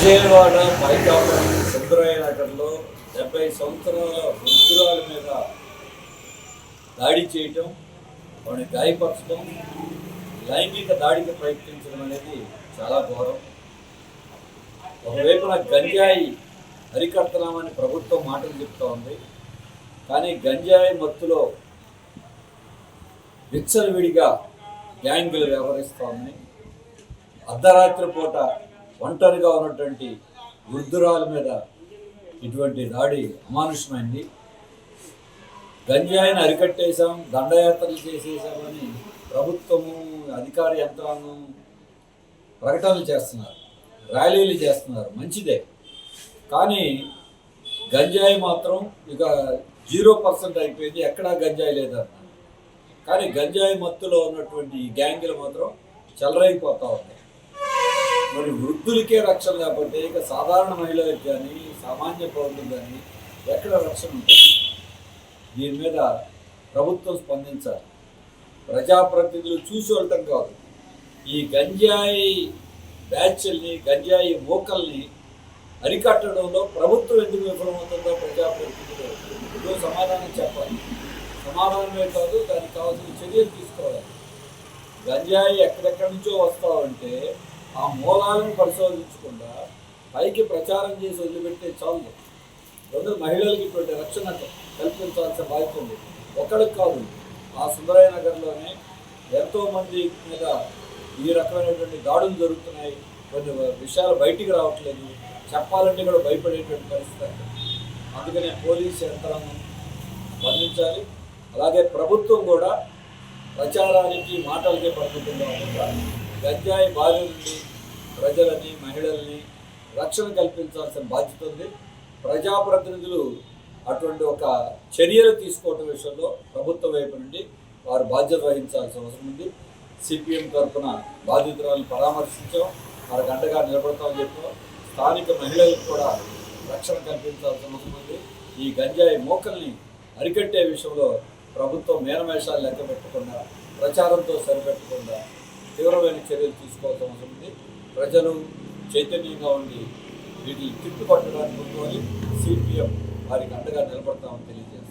విజయవాడ పైకాపురం సుందరయ్య నగర్లో 70 సంవత్సరాల వృద్ధురాల మీద దాడి చేయటం, వాడిని గాయపరచడం, లైంగిక దాడికి ప్రయత్నించడం అనేది చాలా ఘోరం. ఒకవైపున గంజాయి అరికడుతున్నామని ప్రభుత్వం మాటలు చెప్తా ఉంది, కానీ గంజాయి మత్తులో విచ్చలవిడిగా గ్యాంగులు వ్యవహరిస్తూ ఉన్నాయి. అర్ధరాత్రి పూట ఒంటరిగా ఉన్నటువంటి వృద్ధురాల మీద ఇటువంటి దాడి అమానుషమైంది. గంజాయిని అరికట్టేశాం, దండయాత్రలు చేసేసామని ప్రభుత్వము, అధికార యంత్రాంగం ప్రకటనలు చేస్తున్నారు, ర్యాలీలు చేస్తున్నారు, మంచిదే. కానీ గంజాయి మాత్రం ఇక 0% అయిపోయింది, ఎక్కడా గంజాయి లేదన్నారు. కానీ గంజాయి మత్తులో ఉన్నటువంటి ఈ గ్యాంగులు మాత్రం చెలరైపోతూ ఉన్నాయి. మరి వృద్ధులకే రక్షణ లేకపోతే ఇక సాధారణ మహిళలకు కానీ సామాన్య పౌరులకు కానీ ఎక్కడ రక్షణ ఉంటుంది? దీని మీద ప్రభుత్వం స్పందించాలి. ప్రజాప్రతినిధులు చూసి వెళ్ళటం కాదు, ఈ గంజాయి బ్యాచ్ల్ని, గంజాయి మూకల్ని అరికట్టడంలో ప్రభుత్వం ఎందుకు విఫలమవుతుందో ప్రజాప్రతినిధులు సమాధానం చెప్పాలి. సమాధానమే కాదు, దానికి కావాల్సిన చర్యలు తీసుకోవాలి. గంజాయి ఎక్కడెక్కడి నుంచో వస్తావంటే ఆ మూలాలను పరిశోధించకుండా పైకి ప్రచారం చేసి వదిలిపెట్టే చాలు. కొందరు మహిళలకు ఇటువంటి రక్షణ కల్పించాల్సిన బాధ్యత ఉంది. ఒక్కడికి కాదు, ఆ సుందరయ్య నగర్లోనే ఎంతోమంది మీద ఈ రకమైనటువంటి దాడులు జరుగుతున్నాయి. కొన్ని విషయాలు బయటికి రావట్లేదు, చెప్పాలంటే కూడా భయపడేటువంటి పరిస్థితి. అందుకనే పోలీసు యంత్రాంగం స్పందించాలి. అలాగే ప్రభుత్వం కూడా ప్రచారానికి, మాటలకే పరిమితం కాకుండా గంజాయి బారి నుండి ప్రజలని, మహిళల్ని రక్షణ కల్పించాల్సిన బాధ్యత ఉంది. ప్రజాప్రతినిధులు అటువంటి ఒక చర్యలు తీసుకోవడం విషయంలో ప్రభుత్వం వైపు నుండి వారు బాధ్యత వహించాల్సిన అవసరం ఉంది. సిపిఎం తరఫున బాధితురాలను పరామర్శించాం, వారికి అండగా నిలబడతామని చెప్పాం. స్థానిక మహిళలకు కూడా రక్షణ కల్పించాల్సిన అవసరం ఉంది. ఈ గంజాయి మోకల్ని అరికట్టే విషయంలో ప్రభుత్వం మేనమేషాలు లెక్క పెట్టకుండా, ప్రచారంతో సరిపెట్టకుండా తీవ్రమైన చర్యలు తీసుకోవాల్సిన అవసరం ఉంది. ప్రజలు చైతన్యంగా ఉండి వీటిని తిప్పుపట్టడానికి ముందు సిపిఎం వారికి అండగా నిలబడతామని తెలియజేస్తారు.